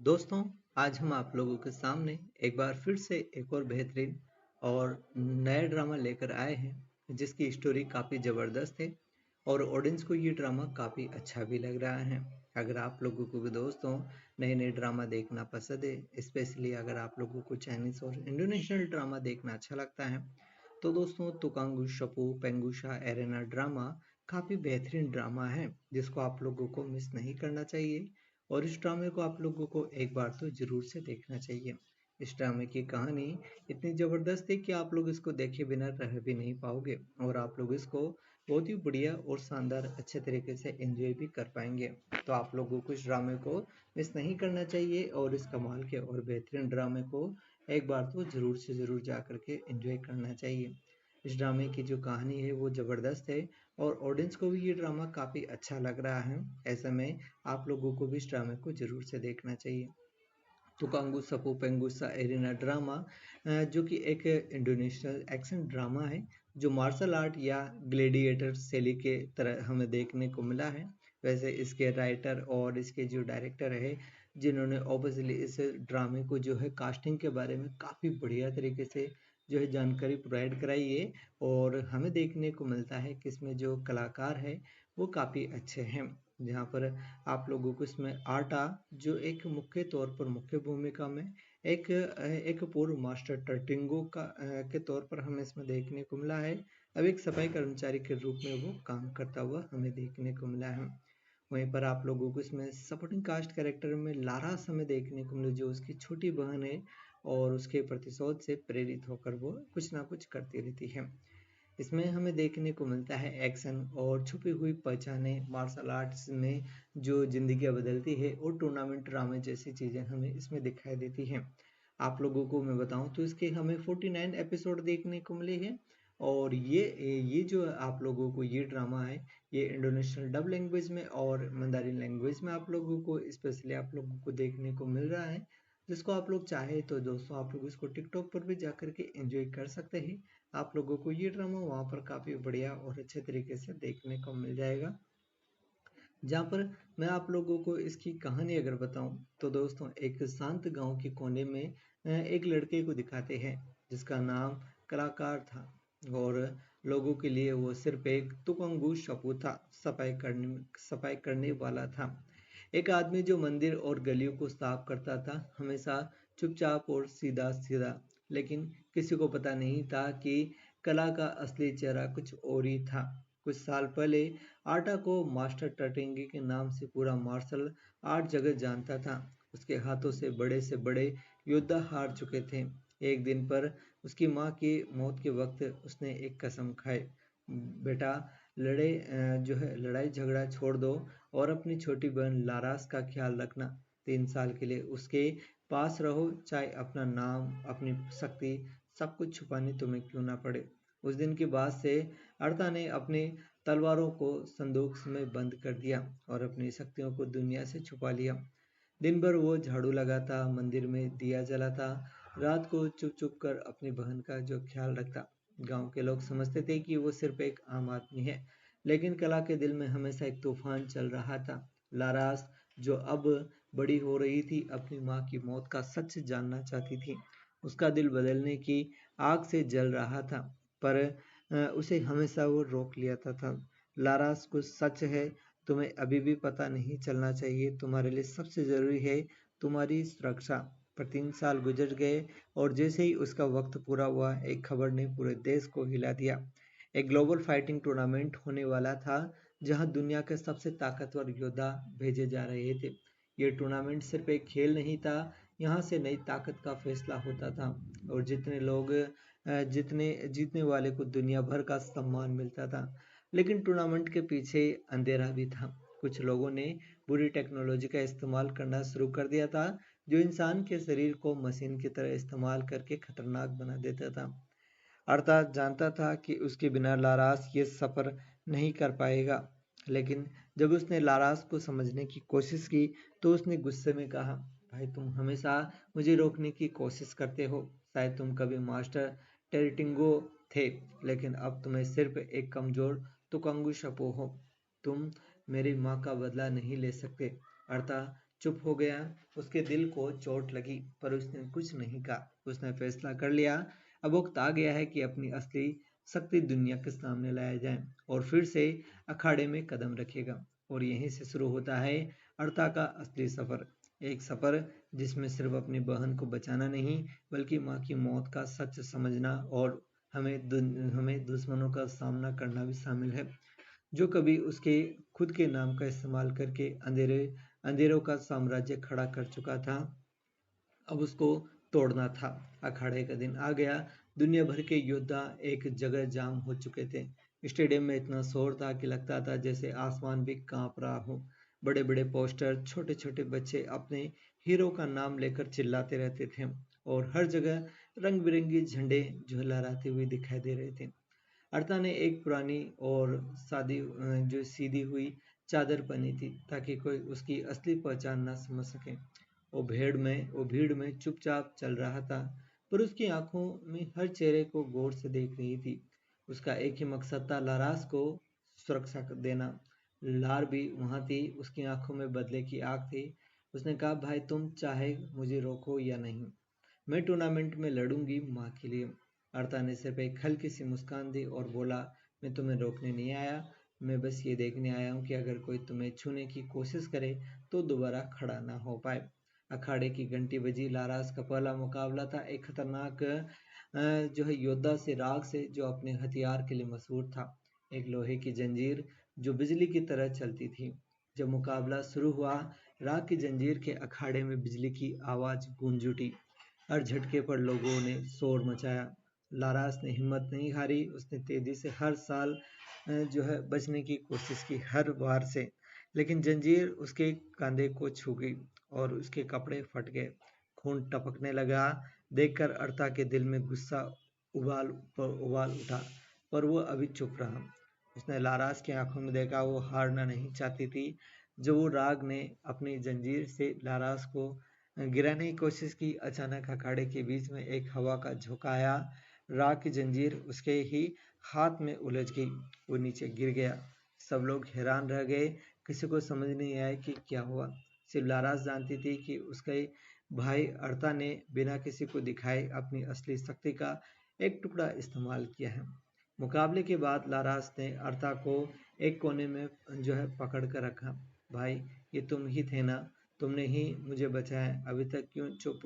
दोस्तों, आज हम आप लोगों के सामने एक बार फिर से एक और बेहतरीन और नया ड्रामा लेकर आए हैं जिसकी स्टोरी काफ़ी ज़बरदस्त है और ऑडियंस को ये ड्रामा काफ़ी अच्छा भी लग रहा है। अगर आप लोगों को भी दोस्तों नए नए ड्रामा देखना पसंद है, स्पेशली अगर आप लोगों को चाइनीज़ और इंडोनेशियन ड्रामा देखना अच्छा लगता है, तो दोस्तों तुकांगू शपू पेंगुशा एरेना ड्रामा काफ़ी बेहतरीन ड्रामा है जिसको आप लोगों को मिस नहीं करना चाहिए और इस ड्रामे को आप लोगों को एक बार तो ज़रूर से देखना चाहिए। इस ड्रामे की कहानी इतनी ज़बरदस्त है कि आप लोग इसको देखे बिना रह भी नहीं पाओगे और आप लोग इसको बहुत ही बढ़िया और शानदार अच्छे तरीके से एंजॉय भी कर पाएंगे। तो आप लोगों को इस ड्रामे को मिस नहीं करना चाहिए और इस कमाल के और बेहतरीन ड्रामे को एक बार तो ज़रूर से ज़रूर जा कर के एंजॉय करना चाहिए। इस ड्रामे की जो कहानी है वो ज़बरदस्त है और ऑडियंस को भी ये ड्रामा काफ़ी अच्छा लग रहा है। ऐसे में आप लोगों को भी इस ड्रामे को ज़रूर से देखना चाहिए। तुकांगू सपू पेंगुसा एरिना ड्रामा जो कि एक इंडोनेशियल एक्शन ड्रामा है जो मार्शल आर्ट या ग्लेडिएटर शैली के तरह हमें देखने को मिला है। वैसे इसके राइटर और इसके जो डायरेक्टर है जिन्होंने ऑब्वियसली इस ड्रामे को जो है कास्टिंग के बारे में काफ़ी बढ़िया तरीके से जो है जानकारी प्रोवाइड कराई है और हमें देखने को मिलता है कि इसमें जो कलाकार है वो काफ़ी अच्छे हैं। जहाँ पर आप लोगों को इसमें आटा जो एक मुख्य तौर पर मुख्य भूमिका में एक पूर्व मास्टर टर्टिंगो के तौर पर हमें इसमें देखने को मिला है। अब एक सफाई कर्मचारी के रूप में वो काम करता हुआ हमें देखने को मिला है। वहीं पर आप लोगों को इसमें सपोर्टिंग कास्ट कैरेक्टर में लारास हमें देखने को मिली जो उसकी छोटी बहन है और उसके प्रतिशोध से प्रेरित होकर वो कुछ ना कुछ करती रहती है। इसमें हमें देखने को मिलता है एक्शन और छुपी हुई पहचानें मार्शल आर्ट्स में जो जिंदगियां बदलती है और टूर्नामेंट ड्रामे जैसी चीज़ें हमें इसमें दिखाई देती हैं। आप लोगों को मैं बताऊं तो इसके हमें 49 एपिसोड देखने को मिले हैं और ये जो आप लोगों को ये ड्रामा है ये इंडोनेशियन डब लैंग्वेज में और मंदारिन लैंग्वेज में आप लोगों को स्पेशली आप लोगों को देखने को मिल रहा है, जिसको आप लोग चाहे तो दोस्तों आप लोग इसको टिकटॉक पर भी जाकर के एंजॉय कर सकते हैं। आप लोगों को ये ड्रामा वहाँ पर काफ़ी बढ़िया और अच्छे तरीके से देखने को मिल जाएगा। जहाँ पर मैं आप लोगों को इसकी कहानी अगर बताऊं तो दोस्तों एक शांत गांव के कोने में एक लड़के को दिखाते हैं जिसका नाम कलाकार था और लोगों के लिए वो सिर्फ एक तुकंगू शपू था, सफाई करने वाला था। एक आदमी जो मंदिर और गलियों को साफ करता था, हमेशा चुपचाप और सीधा सीधा। लेकिन किसी को पता नहीं था कि कला का असली चेहरा कुछ और ही था। कुछ साल पहले आटा को मास्टर टटेंगी के नाम से पूरा मार्शल आर्ट जगत जानता था। उसके हाथों से बड़े योद्धा हार चुके थे। एक दिन पर उसकी माँ की मौत के वक्त उसने एक कसम खाई, बेटा जो है लड़ाई झगड़ा छोड़ दो और अपनी छोटी बहन लारास का ख्याल रखना। 3 साल के लिए उसके पास रहो, चाहे अपना नाम अपनी शक्ति सब कुछ छुपानी तुम्हें क्यों ना पड़े। उस दिन के बाद से अर्ता ने अपनी तलवारों को संदूक में बंद कर दिया और अपनी शक्तियों को दुनिया से छुपा लिया। दिन भर वो झाड़ू लगाता, मंदिर में दिया जलाता, रात को चुप चुप कर अपनी बहन का जो ख्याल रखता। गांव के लोग समझते थे कि वो सिर्फ एक आम आदमी है, लेकिन कला के दिल में हमेशा एक तूफान चल रहा था। लारास जो अब बड़ी हो रही थी अपनी माँ की मौत का सच जानना चाहती थी। उसका दिल बदलने की आग से जल रहा था, पर उसे हमेशा वो रोक लिया था। लारास कुछ सच है, तुम्हें अभी भी पता नहीं चलना चाहिए। तुम्हारे लिए सबसे जरूरी है तुम्हारी सुरक्षा। पर 3 साल गुजर गए और जैसे ही उसका वक्त पूरा हुआ, एक खबर ने पूरे देश को हिला दिया। एक ग्लोबल फाइटिंग टूर्नामेंट होने वाला था जहां दुनिया के सबसे ताकतवर योद्धा भेजे जा रहे थे। ये टूर्नामेंट सिर्फ एक खेल नहीं था, यहाँ से नई ताकत का फैसला होता था और जितने जीतने वाले को दुनिया भर का सम्मान मिलता था। लेकिन टूर्नामेंट के पीछे अंधेरा भी था। कुछ लोगों ने बुरी टेक्नोलॉजी का इस्तेमाल करना शुरू कर दिया था जो इंसान के शरीर को मशीन की तरह इस्तेमाल करके खतरनाक बना देता था। अर्थात जानता था कि उसके बिना लारास ये सफर नहीं कर पाएगा। लेकिन जब उसने लारास को समझने की कोशिश की तो उसने गुस्से में कहा, भाई तुम हमेशा मुझे रोकने की कोशिश करते हो। शायद तुम कभी मास्टर टेरिटिंगो थे, लेकिन अब तुम्हें सिर्फ एक कमजोर तुकंगू शपो हो। तुम मेरी माँ का बदला नहीं ले सकते। अर्थात चुप हो गया। उसके दिल को चोट लगी पर उसने कुछ नहीं कहा। उसने फैसला कर लिया, अब वक्त आ गया है कि अपनी असली शक्ति दुनिया के सामने लाया जाए, और फिर से अखाड़े में कदम रखेगा। और यहीं से शुरू होता है अर्ता का असली सफर। एक सफर जिसमें सिर्फ अपनी बहन को बचाना नहीं, बल्कि माँ की मौत का सच समझना और हमें दुश्मनों का सामना करना भी शामिल है, जो कभी उसके खुद के नाम का इस्तेमाल करके अंधेरों का साम्राज्य खड़ा कर चुका था। अब उसको तोड़ना था। अखाड़े का दिन आ गया। दुनिया भर के योद्धा एक जगह जाम हो चुके थे। स्टेडियम में इतना शोर था कि लगता था जैसे आसमान भी कांप रहा हो। बड़े बड़े पोस्टर, छोटे छोटे बच्चे अपने हीरो का नाम लेकर चिल्लाते रहते थे, और हर जगह रंग बिरंगे झंडे लहराते हुए दिखाई दे रहे थे। अर्ता ने एक पुरानी और जो सीधी हुई चादर पहनी थी, ताकि कोई उसकी असली पहचान ना समझ सके। वो भीड़ में चुपचाप चल रहा था, पर उसकी आंखों में हर चेहरे को गौर से देख रही थी। उसका एक ही मकसद था, लारास को सुरक्षा देना। लार भी वहां थी, उसकी आंखों में बदले की आग थी। उसने कहा, भाई तुम चाहे मुझे रोको या नहीं, मैं टूर्नामेंट में लड़ूंगी माँ के लिए। अर्ता ने सिर्फ एक हल्की सी मुस्कान दी और बोला, मैं तुम्हें रोकने नहीं आया, मैं बस ये देखने आया हूँ कि अगर कोई तुम्हें छूने की कोशिश करे तो दोबारा खड़ा ना हो पाए। अखाड़े की घंटी बजी। लारास का पहला मुकाबला था एक खतरनाक योद्धा से, राग से, जो अपने हथियार के लिए मशहूर था। एक लोहे की जंजीर जो बिजली की तरह चलती थी। जब मुकाबला शुरू हुआ, राग की जंजीर के अखाड़े में बिजली की आवाज गूंज उठी। हर झटके पर लोगों ने शोर मचाया। लारास ने हिम्मत नहीं हारी। उसने तेजी से हर साल बचने की कोशिश की, हर बार से। लेकिन जंजीर उसके कंधे को छू गई और उसके कपड़े फट गए। खून टपकने लगा। देखकर अर्ता के दिल में गुस्सा उबाल उबाल उठा, पर वो अभी चुप रहा। उसने लारास की आंखों में देखा, वो हारना नहीं चाहती थी। जब वो राग ने अपनी जंजीर से लारास को गिराने की कोशिश की, अचानक अखाड़े के बीच में एक हवा का झोंका आया। राग की जंजीर उसके ही हाथ में उलझ गई। वो नीचे गिर गया। सब लोग हैरान रह गए। किसी को समझ नहीं आया कि क्या हुआ। सिर्फ लारास जानती थी कि उसके भाई अर्ता ने बिना किसी को दिखाए अपनी असली शक्ति का एक टुकड़ा इस्तेमाल किया है। मुकाबले के बाद लारास ने अर्ता को एक कोने में पकड़ कर रखा। भाई, ये तुम ही थे ना? तुमने ही मुझे बचाया। अभी तक क्यों चुप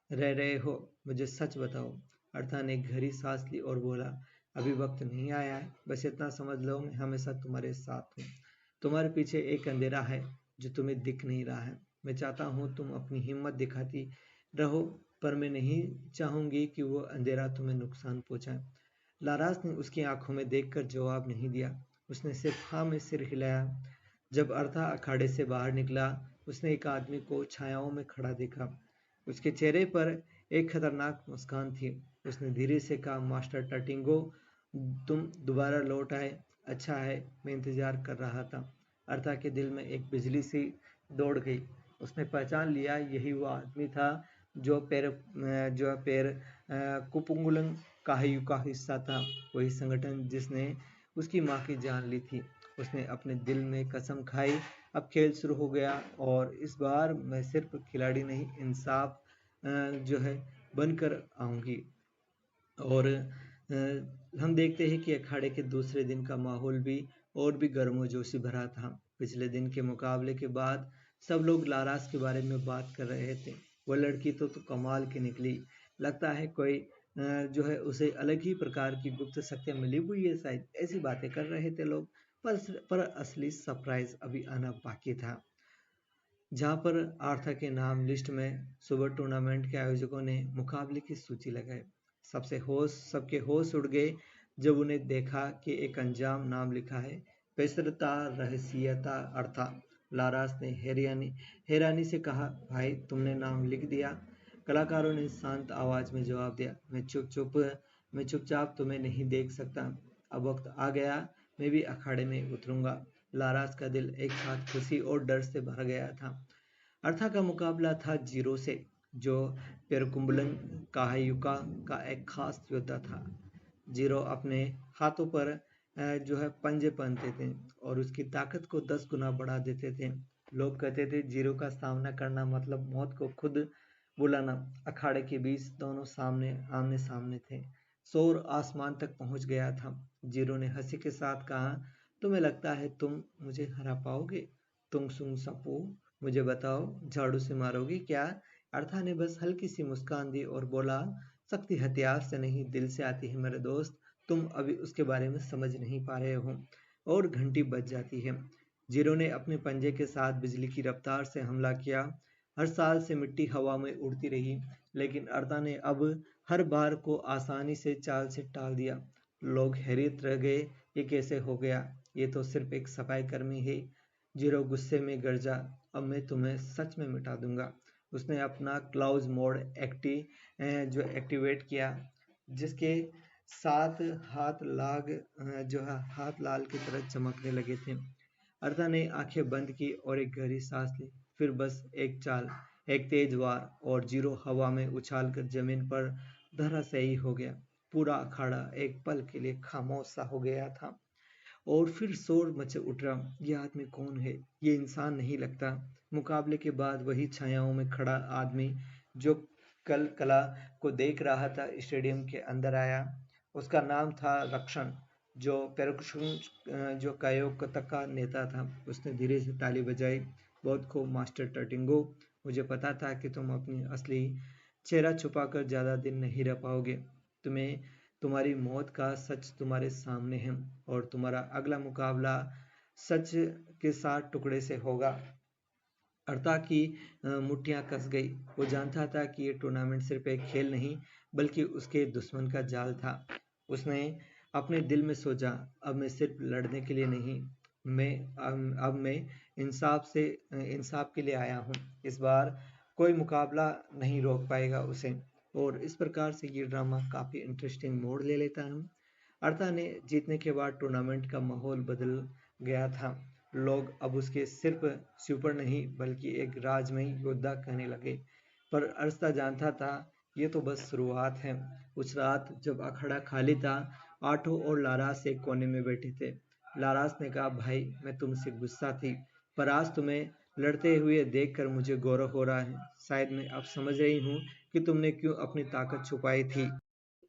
रह रहे हो? मुझे सच बताओ। अर्था ने गहरी सांस ली और बोला, अभी वक्त नहीं आया है, बस इतना समझ लो, मैं हमेशा तुम्हारे साथ हूँ। तुम्हारे पीछे एक अंधेरा है जो तुम्हें दिख नहीं रहा है। मैं चाहता हूँ तुम अपनी हिम्मत दिखाती रहो, पर मैं नहीं चाहूंगी कि वो अंधेरा तुम्हें नुकसान पहुंचाए। लारास ने उसकी आंखों में देखकर जवाब नहीं दिया। उसने सिर्फ हाँ में सिर हिलाया। जब अर्था अखाड़े से बाहर निकला, उसने एक आदमी को छायाओं में खड़ा देखा। उसके चेहरे पर एक खतरनाक मुस्कान थी। उसने धीरे से कहा, मास्टर टटिंगो, तुम दोबारा लौट आए। अच्छा है, मैं इंतजार कर रहा था। अर्था के दिल में एक बिजली सी दौड़ गई। उसने पहचान लिया, यही वो आदमी था जो पैर कुपुंगुलंग काहयू का हिस्सा था। वही संगठन जिसने उसकी माँ की जान ली थी। उसने अपने दिल में कसम खाई, अब खेल शुरू हो गया, और इस बार मैं सिर्फ खिलाड़ी नहीं, इंसाफ बनकर आऊंगी। और हम देखते हैं कि अखाड़े के दूसरे दिन का माहौल भी और भी गर्मजोशी भरा था। पिछले दिन के मुकाबले के बाद सब लोग लारास के बारे में बात कर रहे थे। वो लड़की तो कमाल की निकली। लगता है कोई उसे अलग ही प्रकार की गुप्त शक्तियां मिली हुई है शायद, ऐसी बातें कर रहे थे लोग। पर असली सरप्राइज अभी आना बाकी था। जहां पर आर्था के नाम लिस्ट में सुबह टूर्नामेंट के आयोजकों ने मुकाबले की सूची लगाई। सबके होश उड़ गए जब उन्हें देखा कि एक अनजान नाम लिखा है, पेशरता रहसियता अर्था। लारास ने हैरानी से कहा, भाई तुमने नाम लिख दिया? कलाकारों ने शांत आवाज में जवाब दिया, मैं चुपचाप तुम्हें नहीं देख सकता। अब वक्त आ गया, मैं भी अखाड़े में उतरूंगा। लारास का दिल एक साथ खुशी और डर से भर गया था। अर्था का मुकाबला था जीरो से, जो पेरकुम्बलन काहयुका का एक खास योद्धा था। जीरो अपने हाथों पर पंजे पहनते थे और उसकी ताकत को 10 गुना बढ़ा देते थे। लोग कहते थे जीरो का सामना करना मतलब मौत को खुद बुलाना। अखाड़े के बीच दोनों सामने आमने सामने थे। शोर आसमान तक पहुंच गया था। जीरो ने हंसी के साथ कहा, तुम्हें लगता है तुम मुझे हरा पाओगे? तुम सुंग सपू, मुझे बताओ, झाड़ू से मारोगे क्या? अर्था ने बस हल्की सी मुस्कान दी और बोला, शक्ति हथियार से नहीं दिल से आती है मेरे दोस्त। तुम अभी उसके बारे में समझ नहीं पा रहे हो। और घंटी बज जाती है। जीरो ने अपने पंजे के साथ बिजली की रफ्तार से हमला किया। हर साल से मिट्टी हवा में उड़ती रही, लेकिन अर्ता ने अब हर बार को आसानी से चाल से टाल दिया। लोग हैरत रह गए, ये कैसे हो गया? ये तो सिर्फ एक सफाई कर्मी है। जीरो गुस्से में गरजा, अब मैं तुम्हें सच में मिटा दूंगा। उसने अपना क्लाउज मोड जो एक्टिवेट किया, जिसके साथ हाथ लाल की तरह चमकने लगे थे। अर्था ने आंखें बंद की और एक गहरी सांस ली। फिर बस एक चाल, एक तेज वार, और जीरो हवा में उछालकर जमीन पर धराशायी हो गया। पूरा अखाड़ा एक पल के लिए खामोश सा हो गया था। और फिर शोर मच उठा, ये आदमी कौन है? ये इंसान नहीं लगता। मुकाबले के बाद वही छायाओं में खड़ा आदमी जो कल कला को देख रहा था स्टेडियम के अंदर आया। उसका नाम था रक्षण, जो पेरुकुशन जो तक का नेता था। उसने धीरे से ताली बजाई। बहुत खूब मास्टर टर्टिंगो, मुझे पता था कि तुम अपनी असली चेहरा छुपाकर ज्यादा दिन नहीं रह पाओगे। तुम्हें तुम्हारी मौत का सच तुम्हारे सामने है, और तुम्हारा अगला मुकाबला सच के साथ टुकड़े से होगा। अर्ता की मुट्ठियां कस गई। वो जानता था कि ये टूर्नामेंट सिर्फ एक खेल नहीं, बल्कि उसके दुश्मन का जाल था। उसने अपने दिल में सोचा, अब मैं सिर्फ लड़ने के लिए नहीं, अब मैं इंसाफ के लिए आया हूँ। इस बार कोई मुकाबला नहीं रोक पाएगा उसे। और इस प्रकार से ये ड्रामा काफी इंटरेस्टिंग मोड़ ले लेता है। अर्ता ने जीतने के बाद टूर्नामेंट का माहौल बदल गया था। लोग अब उसके सिर्फ सुपर नहीं, बल्कि एक राजमयी योद्धा कहने लगे। पर अर्शता जानता था, ये तो बस शुरुआत है। उस रात जब अखाड़ा खाली था, आठो और लारास एक कोने में बैठे थे। लारास ने कहा, भाई मैं तुमसे गुस्सा थी, पर आज तुम्हें लड़ते हुए देखकर मुझे गौरव हो रहा है। शायद मैं अब समझ रही हूँ कि तुमने क्यों अपनी ताकत छुपाई थी।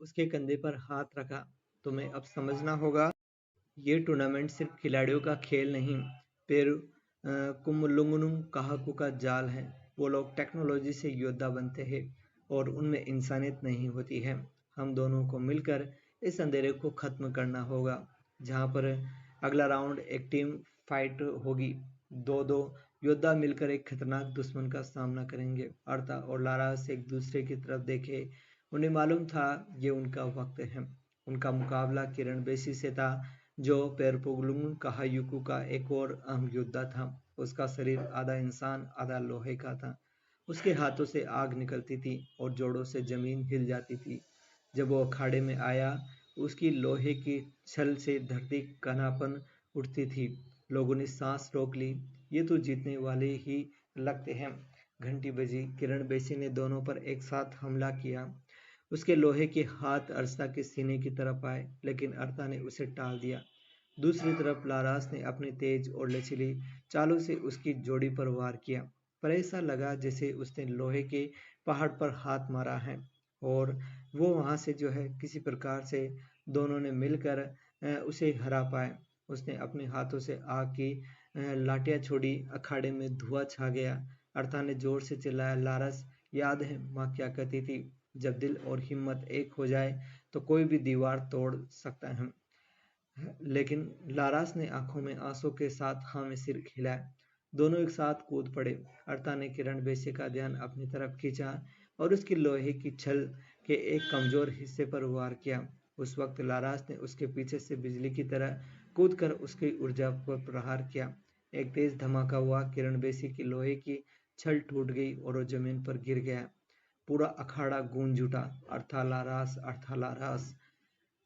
उसके कंधे पर हाथ रखा। तुम्हें अब समझना होगा, ये टूर्नामेंट सिर्फ खिलाड़ियों का खेल नहीं, पेरू कुम्मलुंगनुम काहाकू का जाल है। वो लोग टेक्नोलॉजी से योद्धा बनते हैं, और उनमें इंसानियत नहीं होती है। हम दोनों को मिलकर इस अंधेरे को खत्म करना होगा। जहाँ पर अगला राउंड एक टीम फाइट होगी। दो दो योद्धा मिलकर एक खतरनाक दुश्मन का सामना करेंगे। अर्ता और लारा से एक दूसरे की तरफ देखे। उन्हें मालूम था ये उनका वक्त है। उनका मुकाबला किरण बेसी से था, जो पेरपुगलुंग कहायुकू का एक और अहम योद्धा था। उसका शरीर आधा इंसान आधा लोहे का था। उसके हाथों से आग निकलती थी और जोड़ों से जमीन हिल जाती थी। जब वो अखाड़े में आया, उसकी लोहे की छल से धरती कनापन उठती थी। लोगों ने सांस रोक ली। ये तो जीतने वाले ही लगते हैं। घंटी बजी। किरण बेसी ने दोनों पर एक साथ हमला किया। उसके लोहे के हाथ अर्शता के सीने की तरफ आए, लेकिन अर्शता ने उसे टाल दिया। दूसरी तरफ लारास ने अपनी तेज और लचीली चालों से उसकी जोड़ी पर वार किया। पर ऐसा लगा जैसे उसने लोहे के पहाड़ पर हाथ मारा है, और वो वहां से जो है किसी प्रकार से दोनों ने मिलकर उसे हरा पाए। उसने अपने हाथों से आग की लाठियां छोड़ी। अखाड़े में धुआं छा गया। अर्था ने जोर से चिल्लाया, लारस, याद है माँ क्या कहती थी, जब दिल और हिम्मत एक हो जाए तो कोई भी दीवार तोड़ सकता है। लेकिन लारास ने आंखों में आंसू के साथ हाँ में सिर हिलाया। दोनों एक साथ कूद पड़े। अर्ता ने किरण बेसे का ध्यान अपनी तरफ खींचा और उसकी लोहे की छल के एक कमजोर हिस्से पर वार किया। उस वक्त लारास ने उसके पीछे से बिजली की तरह कूदकर उसकी ऊर्जा पर प्रहार किया। एक तेज धमाका हुआ। किरण बेसी की लोहे की छल टूट गई और वो जमीन पर गिर गया। पूरा अखाड़ा गूंज उठा, अर्थालारास अर्थालारास।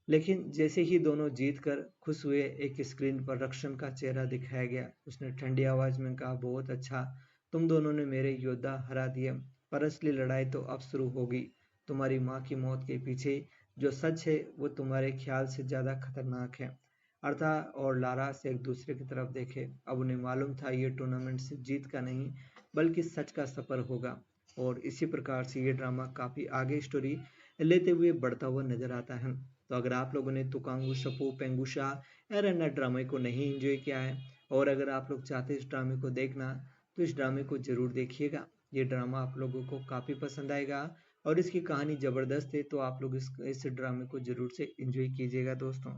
लेकिन जैसे ही दोनों जीत कर खुश हुए, एक स्क्रीन पर रक्षण का चेहरा दिखाया गया। उसने ठंडी आवाज में कहा, बहुत अच्छा, तुम दोनों ने मेरे योद्धा हरा दिए, पर असली लड़ाई तो अब शुरू होगी। तुम्हारी माँ की मौत के पीछे जो सच है वो तुम्हारे ख्याल से ज्यादा खतरनाक है। अर्था और लारा से एक दूसरे की तरफ देखे। अब उन्हें मालूम था ये टूर्नामेंट सिर्फ जीत का नहीं बल्कि सच का सफर होगा। और इसी प्रकार से ये ड्रामा काफ़ी आगे स्टोरी लेते हुए बढ़ता हुआ नजर आता है। तो अगर आप लोगों ने तुकांगू शपू पेंगुशा एरना ड्रामे को नहीं एंजॉय किया है और अगर आप लोग चाहते हैं इस ड्रामे को देखना तो इस ड्रामे को जरूर देखिएगा। ये ड्रामा आप लोगों को काफ़ी पसंद आएगा और इसकी कहानी ज़बरदस्त है, तो आप लोग इस ड्रामे को जरूर से एंजॉय कीजिएगा दोस्तों।